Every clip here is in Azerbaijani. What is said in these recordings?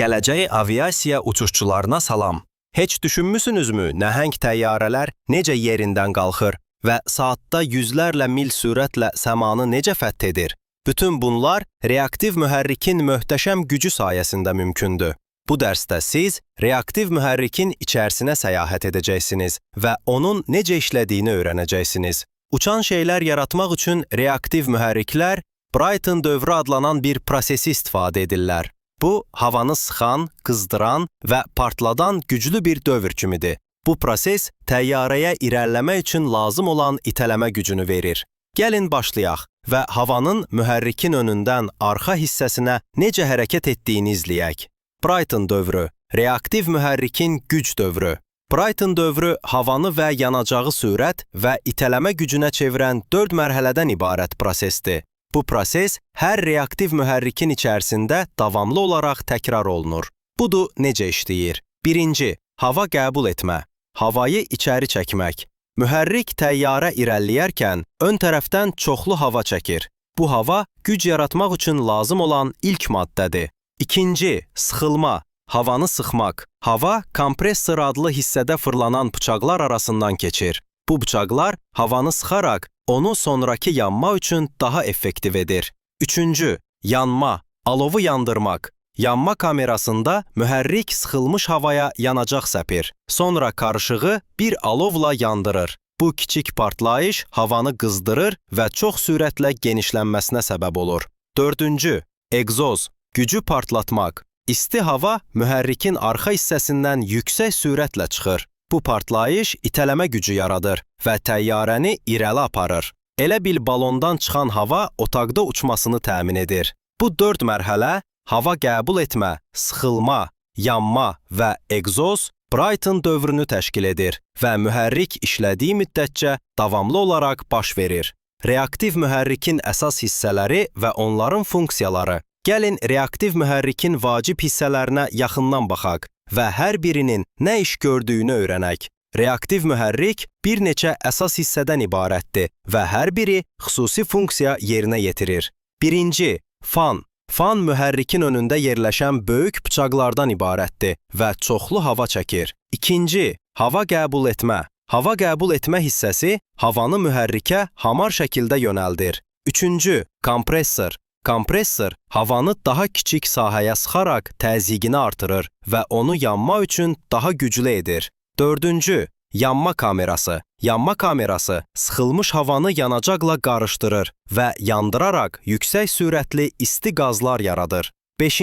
Gələcək aviasiya uçuşçularına salam. Heç düşünmüsünüzmü nəhəng təyyarələr necə yerindən qalxır və saatda yüzlərlə mil sürətlə səmanı necə fəth edir? Bütün bunlar reaktiv mühərrikin möhtəşəm gücü sayəsində mümkündür. Bu dərsdə siz reaktiv mühərrikin içərisinə səyahət edəcəksiniz və onun necə işlədiyini öyrənəcəksiniz. Uçan şeylər yaratmaq üçün reaktiv mühərriklər Brayton dövrü adlanan bir prosesi istifadə edirlər. Bu, havanı sıxan, qızdıran və partladan güclü bir dövr kimidir. Bu proses təyyarəyə irəliləmək üçün lazım olan itələmə gücünü verir. Gəlin başlayaq və havanın mühərrikin önündən arxa hissəsinə necə hərəkət etdiyini izləyək. Brayton dövrü, reaktiv mühərrikin güc dövrü. Brayton dövrü havanı və yanacağı sürət və itələmə gücünə çevirən 4 mərhələdən ibarət prosesdir. Bu proses hər reaktiv mühərrikin içərisində davamlı olaraq təkrar olunur. Budur necə işləyir. 1. Hava qəbul etmə. Havayı içəri çəkmək. Mühərrik təyyarə irəliləyərkən ön tərəfdən çoxlu hava çəkir. Bu hava güc yaratmaq üçün lazım olan ilk maddədir. 2. Sıxılma. Havanı sıxmaq. Hava kompressor adlı hissədə fırlanan bıçaqlar arasından keçir. Bu bıçaqlar havanı sıxaraq onu sonraki yanma üçün daha effektiv edir. 3. Yanma, alovu yandırmaq. Yanma kamerasında mühərrik sıxılmış havaya yanacaq səpir. Sonra karışığı bir alovla yandırır. Bu kiçik partlayış havanı qızdırır və çox sürətlə genişlənməsinə səbəb olur. 4. Egzoz, gücü partlatmaq. İsti hava mühərrikin arxa hissəsindən yüksək sürətlə çıxır. Bu partlayış itələmə gücü yaradır və təyyarəni irəli aparır. Elə bil balondan çıxan hava otaqda uçmasını təmin edir. Bu 4 mərhələ hava qəbul etmə, sıxılma, yanma və egzoz Brayton dövrünü təşkil edir və mühərrik işlədiyi müddətcə davamlı olaraq baş verir. Reaktiv mühərrikin əsas hissələri və onların funksiyaları. Gəlin reaktiv mühərrikin vacib hissələrinə yaxından baxaq və hər birinin nə iş gördüyünü öyrənək. Reaktiv mühərrik bir neçə əsas hissədən ibarətdir və hər biri xüsusi funksiya yerinə yetirir. 1. Fan. Fan mühərrikin önündə yerləşən böyük bıçaqlardan ibarətdir və çoxlu hava çəkir. 2. Hava qəbul etmə. Hava qəbul etmə hissəsi havanı mühərrikə hamar şəkildə yönəldir. 3. Kompressor. Kompressor havanı daha kiçik sahəyə sıxaraq təzyiqini artırır və onu yanma üçün daha güclü edir. 4. Yanma kamerası. Yanma kamerası sıxılmış havanı yanacaqla qarışdırır və yandıraraq yüksək sürətli isti qazlar yaradır. 5.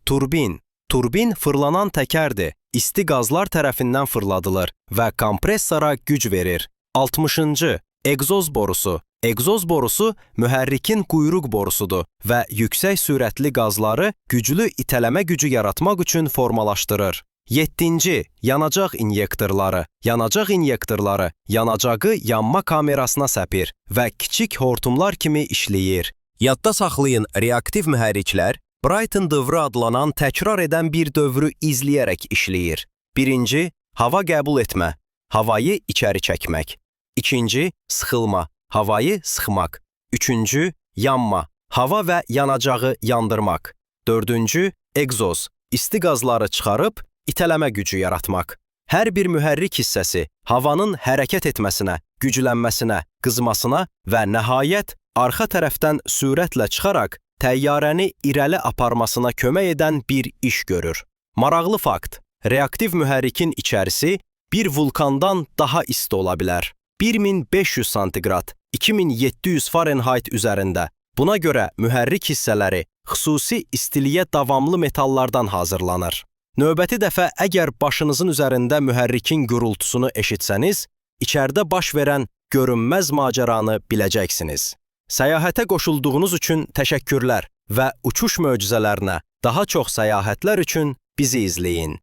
Turbin. Turbin fırlanan təkərdir. İsti qazlar tərəfindən fırladılır və kompressora güc verir. 60. Egzoz borusu. Egzoz borusu mühərrikin quyruq borusudur və yüksək sürətli qazları güclü itələmə gücü yaratmaq üçün formalaşdırır. 7. Yanacaq inyektorları. Yanacaq inyektorları yanacağı yanma kamerasına səpir və kiçik hortumlar kimi işləyir. Yadda saxlayın, reaktiv mühərriklər Brayton dövrü adlanan təkrar edən bir dövrü izləyərək işləyir. 1. Hava qəbul etmə. Havayı içəri çəkmək. 2. Sıxılma. Havayı sıxmaq. 3. Yanma. Hava və yanacağı yandırmaq. 4. Egzoz. İsti qazları çıxarıb itələmə gücü yaratmaq. Hər bir mühərrik hissəsi havanın hərəkət etməsinə, güclənməsinə, qızmasına və nəhayət arxa tərəfdən sürətlə çıxaraq təyyarəni irəli aparmasına kömək edən bir iş görür. Maraqlı fakt. Reaktiv mühərrikin içərisi bir vulkandan daha isti ola bilər. 1500 santiqrad, 2700 Fahrenheit üzərində. Buna görə mühərrik hissələri xüsusi istiliyə davamlı metallardan hazırlanır. Növbəti dəfə əgər başınızın üzərində mühərrikin gürültüsünü eşitsəniz, içəridə baş verən görünməz macəranı biləcəksiniz. Səyahətə qoşulduğunuz üçün təşəkkürlər və uçuş möcüzələrinə, daha çox səyahətlər üçün bizi izləyin.